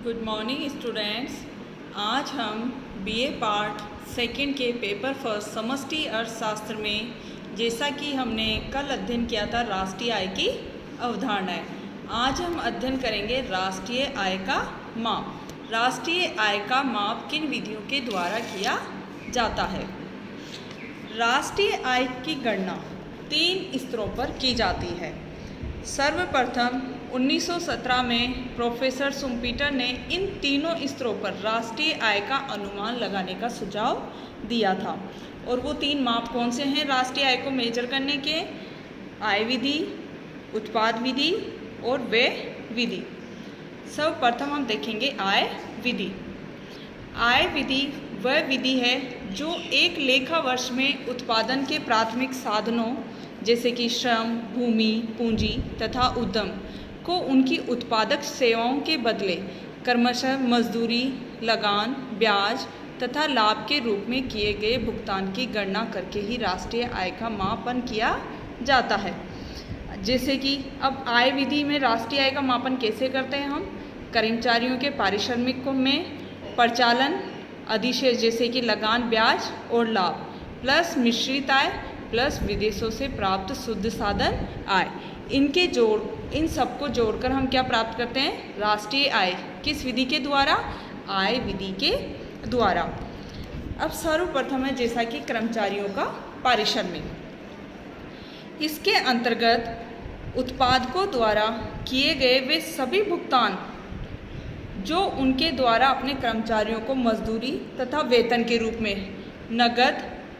Good morning students. आज हम BA part second के पेपर फर्स्ट समष्टि अर्थशास्त्र में, जैसा कि हमने कल अध्ययन किया था राष्ट्रीय आय की अवधारणाएं, आज हम अध्ययन करेंगे राष्ट्रीय आय का माप। राष्ट्रीय आय का माप किन विधियों के द्वारा किया जाता है? राष्ट्रीय आय की गणना 3 स्तरों पर की जाती है। सर्वप्रथम 1917 में प्रोफेसर शुम्पीटर ने इन तीनों स्तरों पर राष्ट्रीय आय का अनुमान लगाने का सुझाव दिया था। और वो 3 माप कौन से हैं राष्ट्रीय आय को मेजर करने के? आय विधि, उत्पाद विधि और व्यय विधि। सर्वप्रथम हम देखेंगे आय विधि। आय विधि वह विधि है जो एक लेखा वर्ष में उत्पादन के प्राथमिक साधनों जैसे कि श्रम, भूमि, पूंजी तथा उद्यम को उनकी उत्पादक सेवाओं के बदले क्रमशः मजदूरी, लगान, ब्याज तथा लाभ के रूप में किए गए भुगतान की गणना करके ही राष्ट्रीय आय का मापन किया जाता है। जैसे कि अब आय विधि में राष्ट्रीय आय का मापन कैसे करते हैं हम? कर्मचारियों के पारिश्रमिक में परिचालन अधिशेष जैसे कि लगान, ब्याज और लाभ प्लस मिश्रित आय प्लस विदेशों से प्राप्त शुद्ध साधन आय, इन सबको जोड़कर हम क्या प्राप्त करते हैं? राष्ट्रीय आय। किस विधि के द्वारा? आय विधि के द्वारा। अब सर्वप्रथम है जैसा कि कर्मचारियों का पारिश्रमिक। इसके अंतर्गत उत्पादकों द्वारा किए गए वे सभी भुगतान जो उनके द्वारा अपने कर्मचारियों को मजदूरी तथा वेतन के रूप में, नगद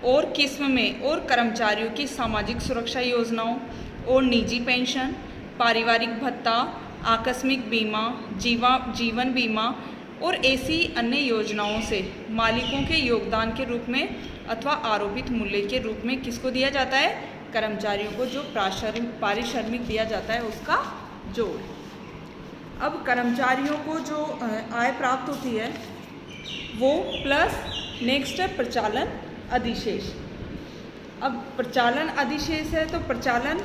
और किस्म में, और कर्मचारियों की सामाजिक सुरक्षा योजनाओं और निजी पेंशन, पारिवारिक भत्ता, आकस्मिक बीमा, जीवन बीमा और ऐसी अन्य योजनाओं से मालिकों के योगदान के रूप में अथवा आरोपित मूल्य के रूप में किसको दिया जाता है? कर्मचारियों को जो पारिश्रमिक दिया जाता है उसका जोड़। अब कर्मचारियों को जो आय प्राप्त होती है वो प्लस नेक्स्ट है प्रचालन अधिशेष। अब प्रचालन अधिशेष है तो प्रचालन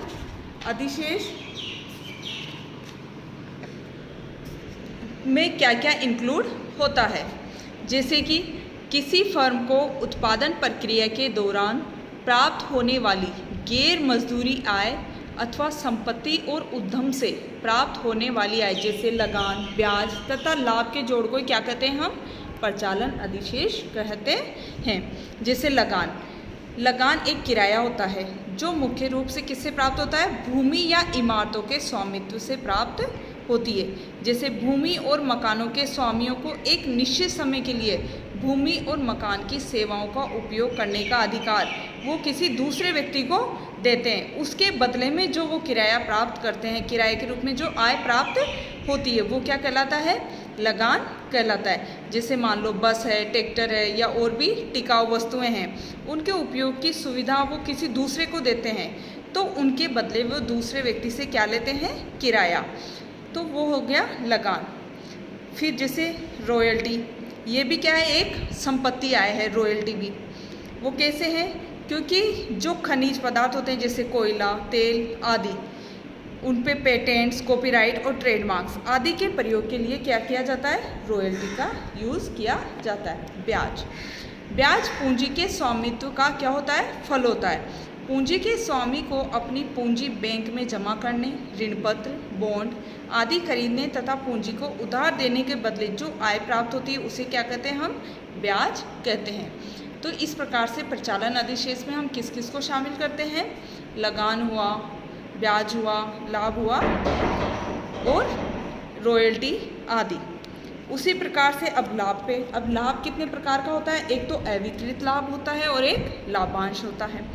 अधिशेष में क्या क्या इंक्लूड होता है? जैसे कि किसी फर्म को उत्पादन प्रक्रिया के दौरान प्राप्त होने वाली गैर मजदूरी आय अथवा संपत्ति और उद्यम से प्राप्त होने वाली आय जैसे लगान, ब्याज तथा लाभ के जोड़ को क्या कहते हैं हम? प्रचालन अधिशेष कहते हैं। जैसे लगान एक किराया होता है जो मुख्य रूप से किससे प्राप्त होता है? भूमि या इमारतों के स्वामित्व से प्राप्त होती है। जैसे भूमि और मकानों के स्वामियों को एक निश्चित समय के लिए भूमि और मकान की सेवाओं का उपयोग करने का अधिकार वो किसी दूसरे व्यक्ति को देते हैं। उसके बदले में जो वो किराया प्राप्त करते हैं, किराए के रूप में जो आय प्राप्त होती है वो क्या कहलाता है? लगान कहलाता है। जैसे मान लो बस है, ट्रैक्टर है या और भी टिकाऊ वस्तुएं हैं, उनके उपयोग की सुविधा वो किसी दूसरे को देते हैं तो उनके बदले वो दूसरे व्यक्ति से क्या लेते हैं? किराया। तो वो हो गया लगान। फिर जैसे रॉयल्टी, ये भी क्या है? एक संपत्ति आय है रॉयल्टी भी। वो कैसे है? क्योंकि जो खनिज पदार्थ होते हैं जैसे कोयला, तेल आदि, उन पे पेटेंट्स, कॉपीराइट और ट्रेडमार्क्स आदि के प्रयोग के लिए क्या किया जाता है? रॉयल्टी का यूज़ किया जाता है। ब्याज पूंजी के स्वामित्व का क्या होता है? फल होता है। पूंजी के स्वामी को अपनी पूंजी बैंक में जमा करने, ऋण पत्र, बॉन्ड आदि खरीदने तथा पूंजी को उधार देने के बदले जो आय प्राप्त होती है उसे क्या कहते हैं हम? ब्याज कहते हैं। तो इस प्रकार से प्रचालन अधिशेष में हम किस किस को शामिल करते हैं? लगान हुआ, ब्याज हुआ, लाभ हुआ और रॉयल्टी आदि। उसी प्रकार से अब लाभ पे, अब लाभ कितने प्रकार का होता है? एक तो अवितरित लाभ होता है और एक लाभांश होता है।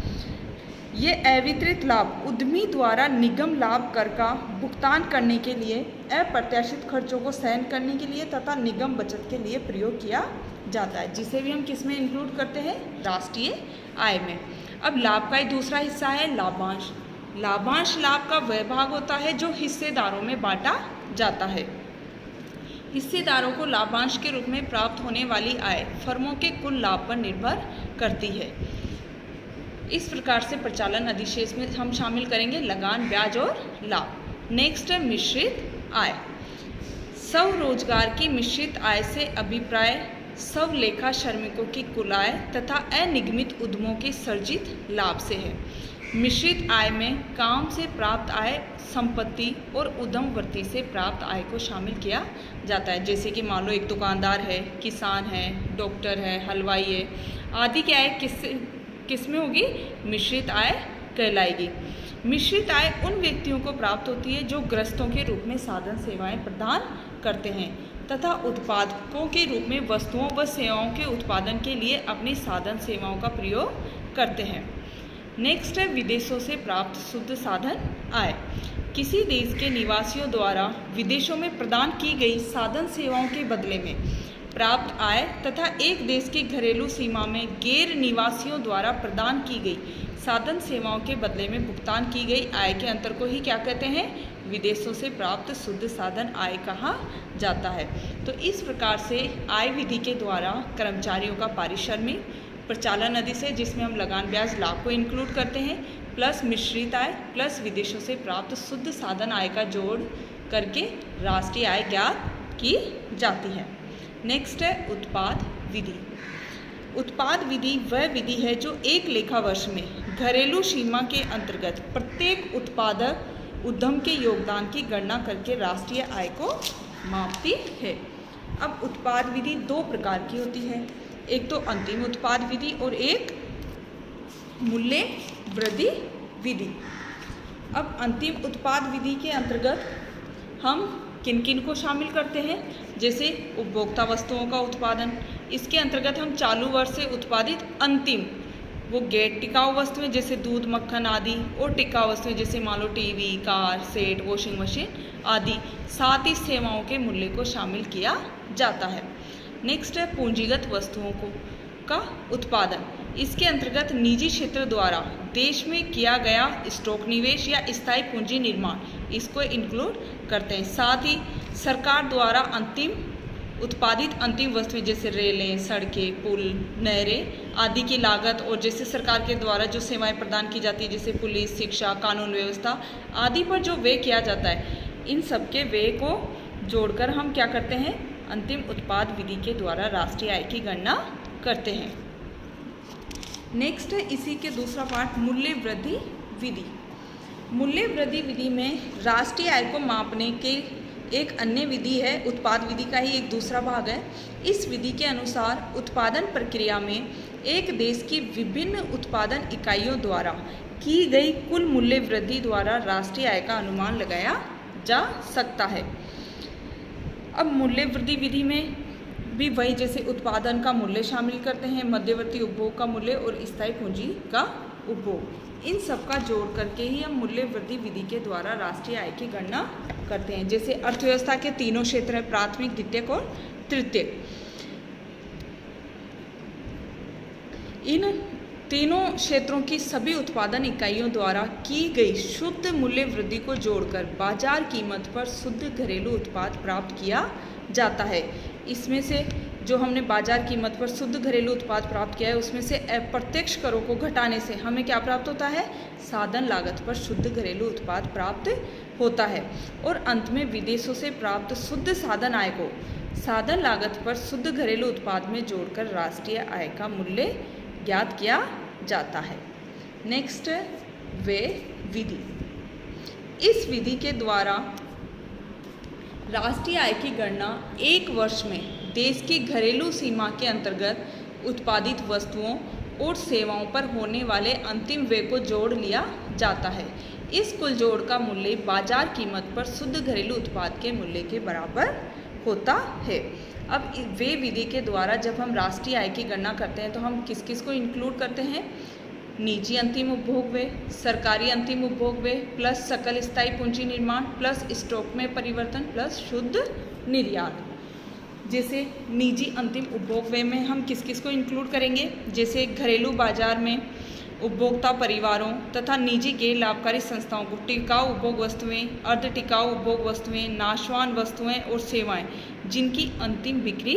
ये अवितरित लाभ उद्यमी द्वारा निगम लाभ कर का भुगतान करने के लिए, अप्रत्याशित खर्चों को सहन करने के लिए तथा निगम बचत के लिए प्रयोग किया जाता है, जिसे भी हम किस में इंक्लूड करते हैं? राष्ट्रीय आय में। अब लाभ का ही दूसरा हिस्सा है लाभांश। लाभांश लाभ का वह भाग होता है जो हिस्सेदारों में बांटा जाता है। हिस्सेदारों को लाभांश के रूप में प्राप्त होने वाली आय फर्मों के कुल लाभ पर निर्भर करती है। इस प्रकार से प्रचालन अधिशेष में हम शामिल करेंगे लगान, ब्याज और लाभ। नेक्स्ट है मिश्रित आय। स्वरोजगार की मिश्रित आय से अभिप्राय स्व लेखा श्रमिकों की कुल आय तथा अनिगमित उद्यमों के सर्जित लाभ से है। मिश्रित आय में काम से प्राप्त आय, संपत्ति और उद्यम वृत्ति से प्राप्त आय को शामिल किया जाता है। जैसे कि मान लो एक दुकानदार है, किसान है, डॉक्टर है, हलवाई है आदि की आय किस में होगी? मिश्रित आय कहलाएगी। मिश्रित आय उन व्यक्तियों को प्राप्त होती है जो ग्रस्तों के रूप में साधन सेवाएं प्रदान करते हैं तथा उत्पादकों के रूप में वस्तुओं व सेवाओं के उत्पादन के लिए अपनी साधन सेवाओं का प्रयोग करते हैं। नेक्स्ट है विदेशों से प्राप्त शुद्ध साधन आय। किसी देश के निवासियों द्वारा विदेशों में प्रदान की गई साधन सेवाओं के बदले में प्राप्त आय तथा एक देश की घरेलू सीमा में गैर निवासियों द्वारा प्रदान की गई साधन सेवाओं के बदले में भुगतान की गई आय के अंतर को ही क्या कहते हैं? विदेशों से प्राप्त शुद्ध साधन आय कहा जाता है। तो इस प्रकार से आय विधि के द्वारा कर्मचारियों का पारिश्रमिक, प्रचालन आदि से जिसमें हम लगान ब्याज लाभ को इंक्लूड करते हैं, प्लस मिश्रित आय प्लस विदेशों से प्राप्त शुद्ध साधन आय का जोड़ करके राष्ट्रीय आय ज्ञात की जाती है। नेक्स्ट है उत्पाद विधि। उत्पाद विधि वह विधि है जो एक लेखा वर्ष में घरेलू सीमा के अंतर्गत प्रत्येक उत्पादक उद्यम के योगदान की गणना करके राष्ट्रीय आय को मापती है। अब उत्पाद विधि दो प्रकार की होती है, एक तो अंतिम उत्पाद विधि और एक मूल्य वृद्धि विधि। अब अंतिम उत्पाद विधि के अंतर्गत हम किन किन को शामिल करते हैं? जैसे उपभोक्ता वस्तुओं का उत्पादन, इसके अंतर्गत हम चालू वर्ष से उत्पादित अंतिम वो गैर टिकाऊ वस्तुएं जैसे दूध, मक्खन आदि और टिकाऊ वस्तुएं जैसे मान लो TV, car set, washing machine आदि, साथ ही सेवाओं के मूल्य को शामिल किया जाता है। नेक्स्ट है पूंजीगत वस्तुओं का उत्पादन। इसके अंतर्गत निजी क्षेत्र द्वारा देश में किया गया स्टॉक निवेश या स्थायी पूंजी निर्माण इसको इंक्लूड करते हैं। साथ ही सरकार द्वारा उत्पादित अंतिम वस्तुएं जैसे रेलें, सड़कें, पुल, नहरें आदि की लागत और जैसे सरकार के द्वारा जो सेवाएं प्रदान की जाती है जैसे पुलिस, शिक्षा, कानून व्यवस्था आदि पर जो व्यय किया जाता है, इन सब के व्यय को जोड़कर हम क्या करते हैं? अंतिम उत्पाद विधि के द्वारा राष्ट्रीय आय की गणना करते हैं। नेक्स्ट है इसी के दूसरा पार्ट मूल्य वृद्धि विधि। मूल्य वृद्धि विधि में राष्ट्रीय आय को मापने के एक अन्य विधि है, उत्पाद विधि का ही एक दूसरा भाग है। इस विधि के अनुसार उत्पादन प्रक्रिया में एक देश की विभिन्न उत्पादन इकाइयों द्वारा की गई कुल मूल्य वृद्धि द्वारा राष्ट्रीय आय का अनुमान लगाया जा सकता है। अब मूल्य वृद्धि विधि में भी वही जैसे उत्पादन का मूल्य शामिल करते हैं, मध्यवर्ती उपभोग का मूल्य और स्थायी पूंजी का उपभोग, इन सब का जोड़ करके ही हम मूल्य वृद्धि विधि के द्वारा राष्ट्रीय आय की गणना करते हैं। जैसे अर्थव्यवस्था के तीनों क्षेत्र हैं, प्राथमिक, द्वितीयक और तृतीयक। इन तीनों क्षेत्रों की सभी उत्पादन इकाइयों द्वारा की गई शुद्ध मूल्य वृद्धि को जोड़कर बाजार कीमत पर शुद्ध घरेलू उत्पाद प्राप्त किया जाता है। इसमें से जो हमने बाजार कीमत पर शुद्ध घरेलू उत्पाद प्राप्त किया है उसमें से अप्रत्यक्ष करों को घटाने से हमें क्या प्राप्त होता है? साधन लागत पर शुद्ध घरेलू उत्पाद प्राप्त होता है। और अंत में विदेशों से प्राप्त शुद्ध साधन आय को साधन लागत पर शुद्ध घरेलू उत्पाद में जोड़कर राष्ट्रीय आय का मूल्य ज्ञात किया जाता है। नेक्स्ट व्यय विधि। इस विधि के द्वारा राष्ट्रीय आय की गणना एक वर्ष में देश की घरेलू सीमा के अंतर्गत उत्पादित वस्तुओं और सेवाओं पर होने वाले अंतिम व्यय को जोड़ लिया जाता है। इस कुल जोड़ का मूल्य बाजार कीमत पर शुद्ध घरेलू उत्पाद के मूल्य के बराबर होता है। अब व्यय विधि के द्वारा जब हम राष्ट्रीय आय की गणना करते हैं तो हम किस किस को इंक्लूड करते हैं? निजी अंतिम उपभोग व्यय, सरकारी अंतिम उपभोग व्यय प्लस सकल स्थायी पूंजी निर्माण प्लस स्टॉक में परिवर्तन प्लस शुद्ध निर्यात। जैसे निजी अंतिम उपभोग व्यय में हम किस किस को इंक्लूड करेंगे? जैसे घरेलू बाजार में उपभोक्ता परिवारों तथा निजी गैर लाभकारी संस्थाओं को टिकाऊ उपभोग वस्तुएं, अर्ध टिकाऊ उपभोग वस्तुएं, नाशवान वस्तुएं और सेवाएं जिनकी अंतिम बिक्री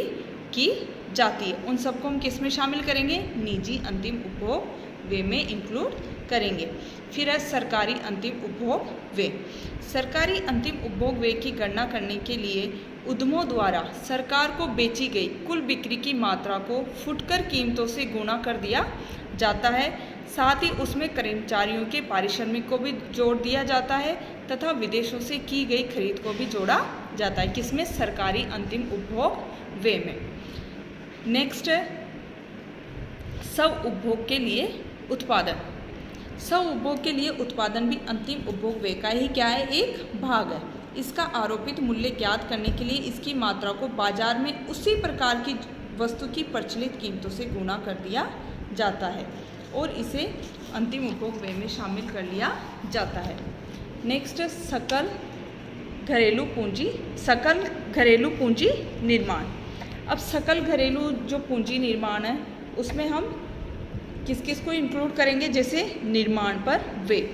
की जाती है, उन सबको हम किस में शामिल करेंगे? निजी अंतिम उपभोग व्यय में इंक्लूड करेंगे। फिर है सरकारी अंतिम उपभोग व्यय। सरकारी अंतिम उपभोग व्यय की गणना करने के लिए उद्यमों द्वारा सरकार को बेची गई कुल बिक्री की मात्रा को फुटकर कीमतों से गुणा कर दिया जाता है। साथ ही उसमें कर्मचारियों के पारिश्रमिक को भी जोड़ दिया जाता है तथा विदेशों से की गई खरीद को भी जोड़ा जाता है। किसमें? सरकारी अंतिम उपभोग व्यय में। नेक्स्ट है स्व उपभोग के लिए उत्पादन। स्व उपभोग के लिए उत्पादन भी अंतिम उपभोग व्यय का ही क्या है? एक भाग है। इसका आरोपित मूल्य ज्ञात करने के लिए इसकी मात्रा को बाजार में उसी प्रकार की वस्तु की प्रचलित कीमतों से गुणा कर दिया जाता है और इसे अंतिम उपभोग व्यय में शामिल कर लिया जाता है। नेक्स्ट सकल घरेलू पूंजी निर्माण। अब सकल घरेलू जो पूंजी निर्माण है उसमें हम किस किस को इंक्लूड करेंगे? जैसे निर्माण पर व्यय।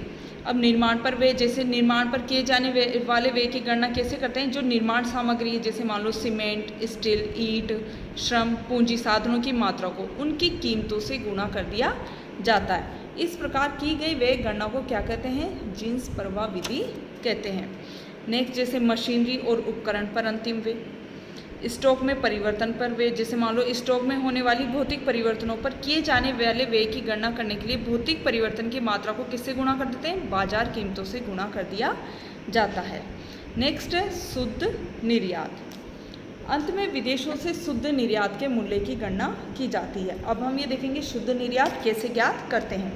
अब निर्माण पर व्यय, जैसे निर्माण पर किए जाने वाले व्यय की गणना कैसे करते हैं? जो निर्माण सामग्री है, जैसे मान लो सीमेंट, स्टील, ईंट, श्रम, पूंजी, साधनों की मात्रा को उनकी कीमतों से गुणा कर दिया जाता है। इस प्रकार की गई व्यय गणना को क्या कहते हैं? जीन्स प्रवाह विधि कहते हैं। नेक्स्ट जैसे मशीनरी और उपकरण पर अंतिम व्यय, स्टॉक में परिवर्तन पर व्यय, जैसे मान लो स्टॉक में होने वाली भौतिक परिवर्तनों पर किए जाने वाले व्यय की गणना करने के लिए भौतिक परिवर्तन की मात्रा को किससे गुणा कर देते हैं? बाजार कीमतों से गुणा कर दिया जाता है। नेक्स्ट है शुद्ध निर्यात। अंत में विदेशों से शुद्ध निर्यात के मूल्य की गणना की जाती है। अब हम ये देखेंगे शुद्ध निर्यात कैसे ज्ञात करते हैं।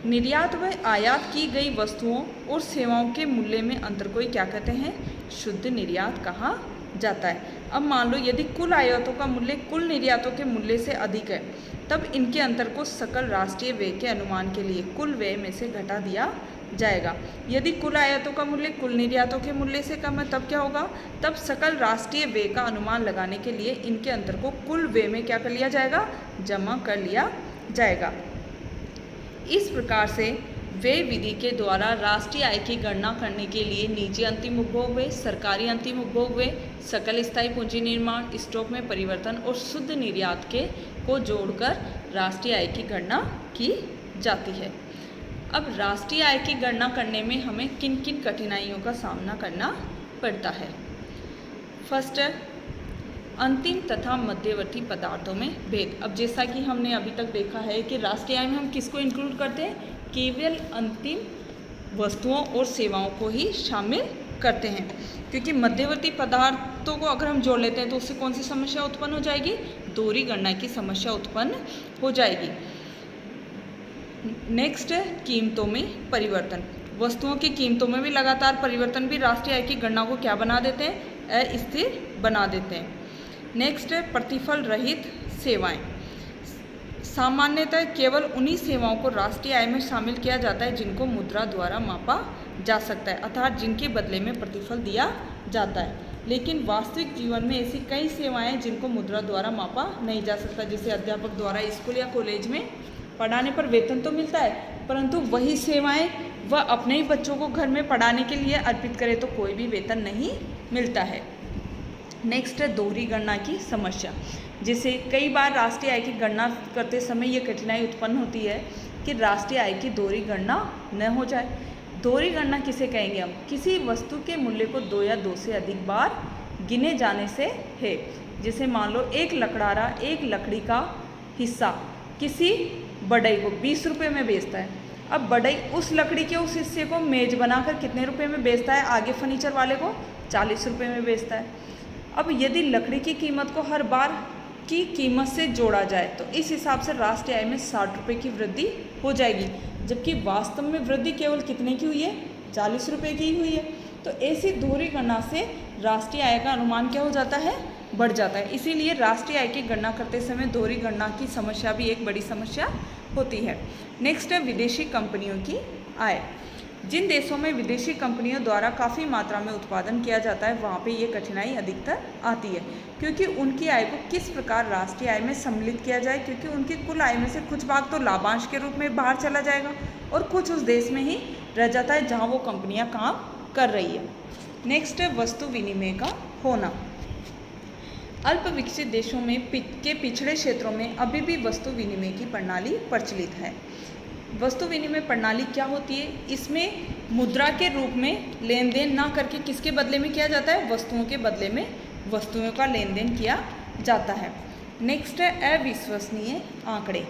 निर्यात व आयात की गई वस्तुओं और सेवाओं के मूल्य में अंतर को क्या कहते हैं? शुद्ध निर्यात कहा जाता है। अब मान लो यदि कुल आयातों का मूल्य कुल निर्यातों के मूल्य से अधिक है तब इनके अंतर को सकल राष्ट्रीय व्यय के अनुमान के लिए कुल व्यय में से घटा दिया जाएगा। यदि कुल आयातों का मूल्य कुल निर्यातों के मूल्य से कम है तब क्या होगा? तब सकल राष्ट्रीय व्यय का अनुमान लगाने के लिए इनके अंतर को कुल व्यय में क्या कर लिया जाएगा? जमा कर लिया जाएगा। इस प्रकार से व्यय विधि के द्वारा राष्ट्रीय आय की गणना करने के लिए निजी अंतिम उपभोग व्यय, सरकारी अंतिम उपभोग व्यय, सकल स्थायी पूंजी निर्माण, स्टॉक में परिवर्तन और शुद्ध निर्यात के को जोड़कर राष्ट्रीय आय की गणना की जाती है। अब राष्ट्रीय आय की गणना करने में हमें किन किन कठिनाइयों का सामना करना पड़ता है? फर्स्ट है अंतिम तथा मध्यवर्ती पदार्थों में भेद। अब जैसा कि हमने अभी तक देखा है कि राष्ट्रीय आय में हम किसको इंक्लूड करते हैं? केवल अंतिम वस्तुओं और सेवाओं को ही शामिल करते हैं, क्योंकि मध्यवर्ती पदार्थों को अगर हम जोड़ लेते हैं तो उससे कौन सी समस्या उत्पन्न हो जाएगी? दोहरी गणना की समस्या उत्पन्न हो जाएगी। नेक्स्ट है कीमतों में परिवर्तन। वस्तुओं की कीमतों में भी लगातार परिवर्तन भी राष्ट्रीय आय की गणना को क्या बना देते हैं? अस्थिर बना देते हैं। नेक्स्ट है प्रतिफल रहित सेवाएं। सामान्यतः केवल उन्हीं सेवाओं को राष्ट्रीय आय में शामिल किया जाता है जिनको मुद्रा द्वारा मापा जा सकता है, अर्थात जिनके बदले में प्रतिफल दिया जाता है। लेकिन वास्तविक जीवन में ऐसी कई सेवाएं हैं जिनको मुद्रा द्वारा मापा नहीं जा सकता। जैसे अध्यापक द्वारा स्कूल या कॉलेज में पढ़ाने पर वेतन तो मिलता है, परंतु वही सेवाएं वह अपने ही बच्चों को घर में पढ़ाने के लिए अर्पित करे तो कोई भी वेतन नहीं मिलता है। नेक्स्ट है दोहरी गणना की समस्या। जैसे कई बार राष्ट्रीय आय की गणना करते समय ये कठिनाई उत्पन्न होती है कि राष्ट्रीय आय की दोहरी गणना न हो जाए। दोहरी गणना किसे कहेंगे हम? किसी वस्तु के मूल्य को 2 या 2 से अधिक बार गिने जाने से है। जैसे मान लो एक लकड़ारा एक लकड़ी का हिस्सा किसी बढ़ई को 20 रुपये में बेचता है। अब बढ़ई उस लकड़ी के उस हिस्से को मेज बनाकर कितने रुपए में बेचता है? आगे फर्नीचर वाले को 40 रुपये में बेचता है। अब यदि लकड़ी की कीमत को हर बार की कीमत से जोड़ा जाए तो इस हिसाब से राष्ट्रीय आय में 60 रुपये की वृद्धि हो जाएगी, जबकि वास्तव में वृद्धि केवल कितने की हुई है? 40 रुपये की हुई है। तो ऐसी दोहरी गणना से राष्ट्रीय आय का अनुमान क्या हो जाता है? बढ़ जाता है। इसीलिए राष्ट्रीय आय की गणना करते समय दोहरी गणना की समस्या भी एक बड़ी समस्या होती है। नेक्स्ट है विदेशी कंपनियों की आय। जिन देशों में विदेशी कंपनियों द्वारा काफ़ी मात्रा में उत्पादन किया जाता है वहाँ पे ये कठिनाई अधिकतर आती है, क्योंकि उनकी आय को किस प्रकार राष्ट्रीय आय में सम्मिलित किया जाए, क्योंकि उनकी कुल आय में से कुछ भाग तो लाभांश के रूप में बाहर चला जाएगा और कुछ उस देश में ही रह जाता है जहाँ वो कंपनियाँ काम कर रही है। नेक्स्ट है वस्तु विनिमय का होना। अल्प विकसित देशों में के पिछड़े क्षेत्रों में अभी भी वस्तु विनिमय की प्रणाली प्रचलित है। वस्तु विनिमय प्रणाली क्या होती है? इसमें मुद्रा के रूप में लेन देन ना करके किसके बदले में किया जाता है? वस्तुओं के बदले में वस्तुओं का लेन देन किया जाता है। नेक्स्ट है अविश्वसनीय आंकड़े।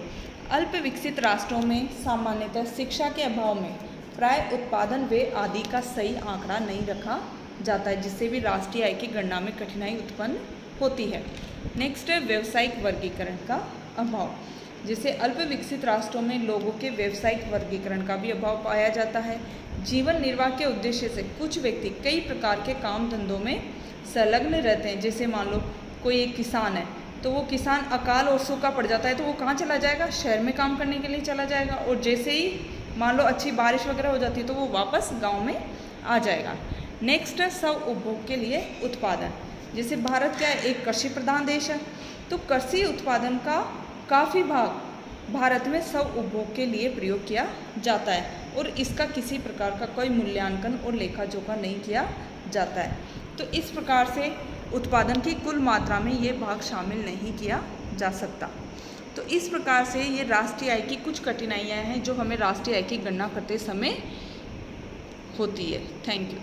अल्प विकसित राष्ट्रों में सामान्यतः शिक्षा के अभाव में प्राय उत्पादन व्यय आदि का सही आंकड़ा नहीं रखा जाता है, जिससे भी राष्ट्रीय आय की गणना में कठिनाई उत्पन्न होती है। नेक्स्ट है व्यावसायिक वर्गीकरण का अभाव। जैसे अल्प विकसित राष्ट्रों में लोगों के व्यावसायिक वर्गीकरण का भी अभाव पाया जाता है। जीवन निर्वाह के उद्देश्य से कुछ व्यक्ति कई प्रकार के काम धंधों में संलग्न रहते हैं। जैसे मान लो कोई एक किसान है, तो वो किसान अकाल और सूखा पड़ जाता है तो वो कहाँ चला जाएगा, शहर में काम करने के लिए चला जाएगा, और जैसे ही मान लो अच्छी बारिश वगैरह हो जाती है तो वो वापस गांव में आ जाएगा। नेक्स्ट है स्व उपभोग के लिए उत्पादन। जैसे भारत क्या है, एक कृषि प्रधान देश है, तो कृषि उत्पादन का काफ़ी भाग भारत में स्व उपभोग के लिए प्रयोग किया जाता है और इसका किसी प्रकार का कोई मूल्यांकन और लेखा जोखा नहीं किया जाता है। तो इस प्रकार से उत्पादन की कुल मात्रा में ये भाग शामिल नहीं किया जा सकता। तो इस प्रकार से ये राष्ट्रीय आय की कुछ कठिनाइयाँ हैं जो हमें राष्ट्रीय आय की गणना करते समय होती है। Thank you.